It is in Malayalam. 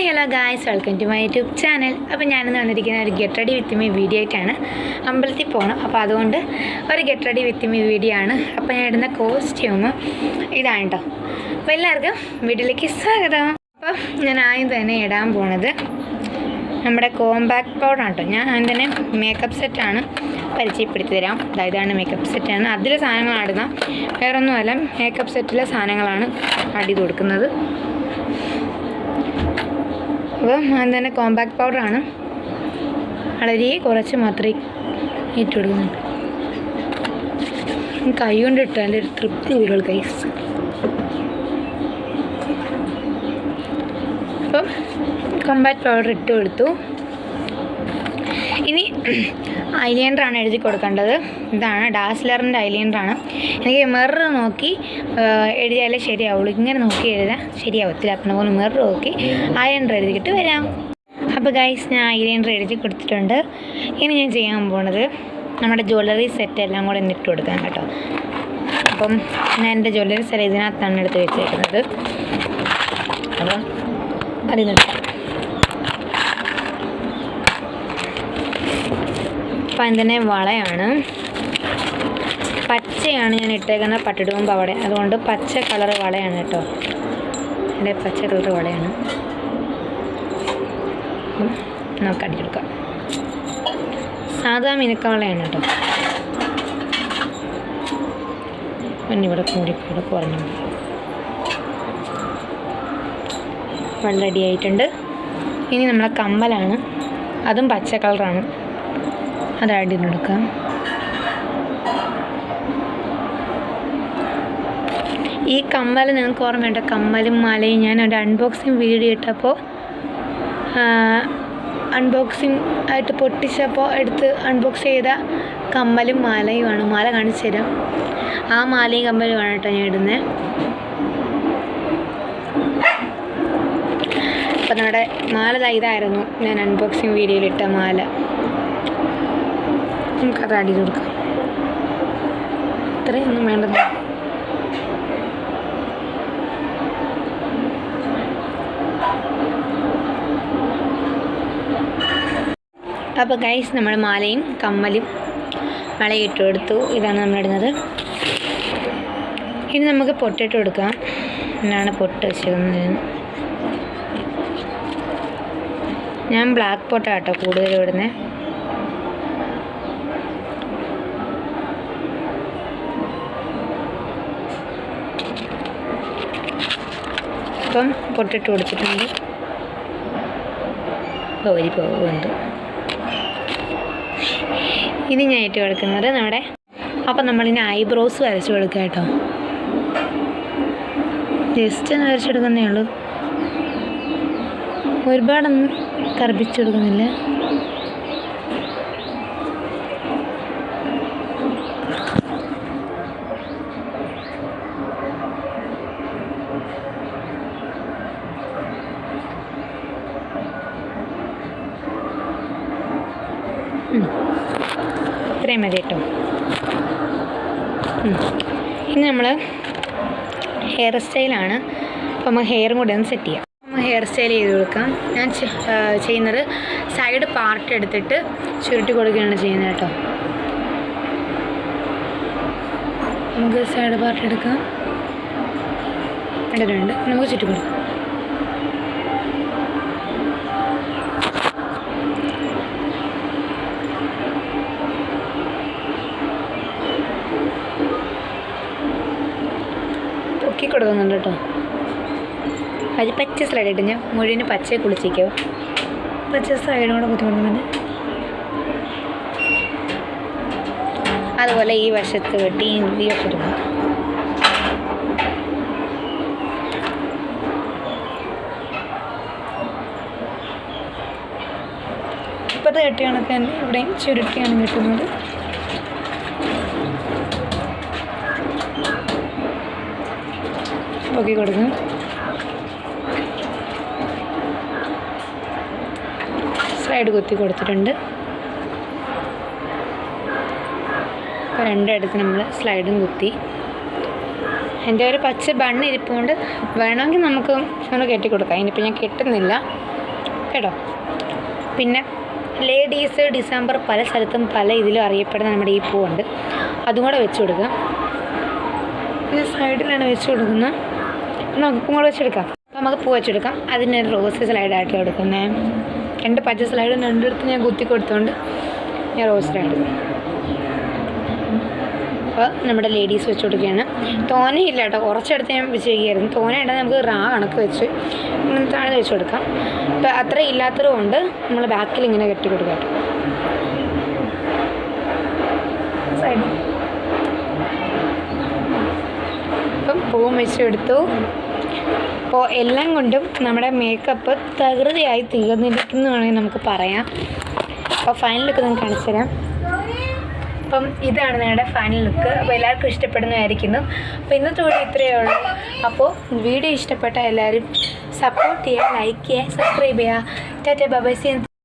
Hi hello guys, welcome to my YouTube channel. അപ്പോൾ ഞാനിന്ന് വന്നിരിക്കുന്ന ഒരു get ready with me video ആയിട്ടാണ്. അമ്പലത്തിൽ പോകണം, അപ്പോൾ അതുകൊണ്ട് ഒരു get ready with me video ആണ്. അപ്പോൾ ഞാൻ ഇടുന്ന കോസ്റ്റ്യൂം ഇതാണ് കേട്ടോ. അപ്പോൾ എല്ലാവർക്കും വീഡിയോയിലേക്ക് സ്വാഗതം. അപ്പം ഞാൻ ആദ്യം തന്നെ ഇടാൻ പോണത് നമ്മുടെ കോമ്പാക്ട് പൗഡറാണ് കേട്ടോ. ഞാൻ ആദ്യം തന്നെ മേക്കപ്പ് സെറ്റാണ് പരിചയപ്പെടുത്തി തരാം. ഇതാണ് മേക്കപ്പ് സെറ്റാണ്. അതിലെ സാധനങ്ങളാണ് ഇടുന്നത്, വേറൊന്നുമല്ല. മേക്കപ്പ് സെറ്റിലെ സാധനങ്ങളാണ് ആഡ് ചെയ്ത് കൊടുക്കുന്നത്. അപ്പം അത് തന്നെ കോമ്പാക്ട് പൗഡറാണ്, വളരെ കുറച്ച് മാത്രമേ ഇട്ട് കൊടുക്കുന്നുണ്ട്. കൈ കൊണ്ട് ഇട്ടു, അതിൻ്റെ ഒരു തൃപ്തി വരുള്ളൂ ഗൈസ്. അപ്പം കോമ്പാക്ട് പൗഡർ ഇട്ട് കൊടുത്തു. ഇനി ഐലൈനറാണ് എഴുതി കൊടുക്കേണ്ടത്. ഇതാണ് ഡാസ്ലറിൻ്റെ ഐലൈനറാണ്. എനിക്ക് മിറർ നോക്കി എഴുതിയാലേ ശരിയാവുള്ളൂ. ഇങ്ങനെ നോക്കി എഴുതാൻ ശരിയാവത്തില്ല. അപ്പം പോലെ മിറർ നോക്കി ഐലൈനർ എഴുതിയിട്ട് വരാം. അപ്പോൾ ഗൈസ്, ഞാൻ ഐലൈനർ എഴുതി കൊടുത്തിട്ടുണ്ട്. ഇനി ഞാൻ ചെയ്യാൻ പോണത് നമ്മുടെ ജ്വല്ലറി സെറ്റ് എല്ലാം കൂടെ ഇട്ട് കൊടുക്കാം കേട്ടോ. അപ്പം ഞാൻ എൻ്റെ ജ്വല്ലറി സെറ്റ് ഇതിനകത്താണ് എടുത്ത് വെച്ചേക്കുന്നത്. അപ്പം അതിനെടുക്കാം. അപ്പം അതിൻ്റെ വളയാണ് പച്ചയാണ് ഞാൻ ഇട്ടേക്കുന്നത്, പട്ടിടുമ്പോൾ അവിടെ. അതുകൊണ്ട് പച്ച കളർ വളയാണ് കേട്ടോ. എൻ്റെ പച്ച കളർ വളയാണ്. നമുക്ക് അടിച്ചെടുക്കാം. സാധാ മിനുക്ക വളയാണ് കേട്ടോ. പിന്നെ ഇവിടെ കൂടിക്കൂടെ കുറഞ്ഞു വെള്ളം റെഡിയായിട്ടുണ്ട്. ഇനി നമ്മളെ കമ്മലാണ്, അതും പച്ച കളറാണ്. അത് ആഡ് ചെയ്ത് കൊടുക്കാം. ഈ കമ്മൽ നിങ്ങൾക്ക് ഓർമ്മയുണ്ട്, കമ്മലും മാലയും ഞാൻ ഒരു അൺബോക്സിങ് വീഡിയോ ഇട്ടപ്പോൾ അൺബോക്സിങ് ആയിട്ട് പൊട്ടിച്ചപ്പോൾ എടുത്ത് അൺബോക്സ് ചെയ്ത കമ്മലും മാലയുമാണ്. മാല കാണിച്ചു തരാം. ആ മാലയും കമ്മലുമാണ് കേട്ടോ ഞാൻ ഇടുന്നത്. അപ്പം നമ്മുടെ മാല ഇതായിരുന്നു ഞാൻ അൺബോക്സിങ് വീഡിയോയിലിട്ട മാല. നമുക്കത് ആഡ് ചെയ്ത് കൊടുക്കാം. ഇത്രയൊന്നും വേണ്ടത്. അപ്പോൾ ഗൈസ്, നമ്മൾ മാലയും കമ്മലും വളയും ഇട്ട് കൊടുത്തു. ഇതാണ് നമ്മളിടുന്നത്. ഇനി നമുക്ക് പൊട്ടിട്ട് കൊടുക്കാം. എന്നാണ് പൊട്ട് വെച്ചിരുന്നത്. ഞാൻ ബ്ലാക്ക് പൊട്ടാണ് കേട്ടോ കൂടുതലും ഇടുന്നത്. അപ്പം പൊട്ടിട്ട് കൊടുത്തിട്ടുണ്ട്. ഗൗരി പോകുന്നുണ്ട്. ഇനി ഞാൻ ഇട്ട് കൊടുക്കുന്നത് നമ്മുടെ, അപ്പം നമ്മളിനി ഐബ്രോസ് വരച്ച് കൊടുക്കുക കേട്ടോ. ജസ്റ്റ് ഒന്ന് വരച്ചെടുക്കുന്നേ ഉള്ളൂ, ഒരുപാടൊന്നും കറുപ്പിച്ച് കൊടുക്കുന്നില്ല. ഇത്രയും മതി കേട്ടോ. ഇനി നമ്മൾ ഹെയർ സ്റ്റൈലാണ്. അപ്പോൾ നമുക്ക് ഹെയറും കൂടെ ഒന്ന് സെറ്റ് ചെയ്യാം. നമ്മൾ ഹെയർ സ്റ്റൈൽ ചെയ്ത് കൊടുക്കാം. ഞാൻ ചെയ്യുന്നത് സൈഡ് പാർട്ട് എടുത്തിട്ട് ചുരുട്ടി കൊടുക്കുകയാണ് ചെയ്യുന്നത് കേട്ടോ. നമുക്ക് സൈഡ് പാർട്ട് എടുക്കാം. ഇടരുണ്ട്, നമുക്ക് ചുറ്റി കൊടുക്കാം. പൊക്കി കൊടുക്കുന്നുണ്ട് കേട്ടോ. അത് പച്ച സ്ലൈഡ് ഇട്ട് ഞാൻ മുഴുവന് പച്ചയെ കുളിച്ചിരിക്കോ. പച്ച സൈഡും കൂടെ കുത്തി കൊടുക്കുന്നുണ്ട്. അതുപോലെ ഈ വശത്ത് വെട്ടി ഈ വശത്ത് പോകും. ഇപ്പോഴത്തെ കെട്ടി കണക്കാൻ ഇവിടെയും ചുരുട്ടിയാണ് കിട്ടുന്നത്. പൊക്കി കൊടുക്കും. സൈഡ് കുത്തി കൊടുത്തിട്ടുണ്ട്. അപ്പോൾ രണ്ടിടത്ത് നമ്മൾ സ്ലൈഡും കുത്തി എൻ്റെ ഒരു പച്ച ബണ്ണ് ഇരിപ്പുകൊണ്ട് വേണമെങ്കിൽ നമുക്ക് ഒന്ന് കെട്ടിക്കൊടുക്കാം. ഇനിയിപ്പോൾ ഞാൻ കെട്ടുന്നില്ല കേട്ടോ. പിന്നെ ലേഡീസ് ഡിസംബർ പല സ്ഥലത്തും പല ഇതിലും അറിയപ്പെടുന്ന നമ്മുടെ ഈ പൂവുണ്ട്, അതും കൂടെ വെച്ച് കൊടുക്കുക. ഇത് സൈഡിലാണ് വെച്ച് കൊടുക്കുന്നത്. നമുക്ക് പൂവും കൂടെ വെച്ചെടുക്കാം. അപ്പോൾ നമുക്ക് പൂ വെച്ചെടുക്കാം. അതിന് റോസ് സ്ലൈഡായിട്ട് കൊടുക്കുന്നത്. 2 പച്ച സ്ലൈഡും 2 എടുത്ത് ഞാൻ കുത്തി കൊടുത്തുകൊണ്ട് ഞാൻ റോസ് സ്ലൈഡ്. അപ്പോൾ നമ്മുടെ ലേഡീസ് വെച്ച് കൊടുക്കുകയാണ്. തോനയില്ല കേട്ടോ, കുറച്ചെടുത്ത് ഞാൻ വെച്ച് വയ്ക്കുകയായിരുന്നു. തോന ഉണ്ടെങ്കിൽ നമുക്ക് കണക്ക് വെച്ച് ഇങ്ങനത്തെ വെച്ച് കൊടുക്കാം. അപ്പോൾ അത്ര ഇല്ലാത്തത് കൊണ്ട് നമ്മൾ ബാക്കിൽ ഇങ്ങനെ കെട്ടി കൊടുക്കാം കേട്ടോ. സൈഡ് ഇപ്പം പൂവും വെച്ചെടുത്തു. അപ്പോൾ എല്ലാം കൊണ്ടും നമ്മുടെ മേക്കപ്പ് തകൃതിയായി തീർന്നിരിക്കുന്നു വേണമെങ്കിൽ നമുക്ക് പറയാം. അപ്പോൾ ഫൈനൽ ലുക്ക് നിങ്ങൾക്ക് കാണിച്ചു തരാം. അപ്പം ഇതാണ് ഞങ്ങളുടെ ഫൈനൽ ലുക്ക്. അപ്പോൾ എല്ലാവർക്കും ഇഷ്ടപ്പെടുന്നതായിരിക്കുന്നു. അപ്പോൾ ഇന്നത്തെ വീഡിയോ ഇത്രയേ ഉള്ളൂ. അപ്പോൾ വീഡിയോ ഇഷ്ടപ്പെട്ട എല്ലാവരും സപ്പോർട്ട് ചെയ്യുക, ലൈക്ക് ചെയ്യുക, സബ്സ്ക്രൈബ് ചെയ്യുക. Tata bye bye.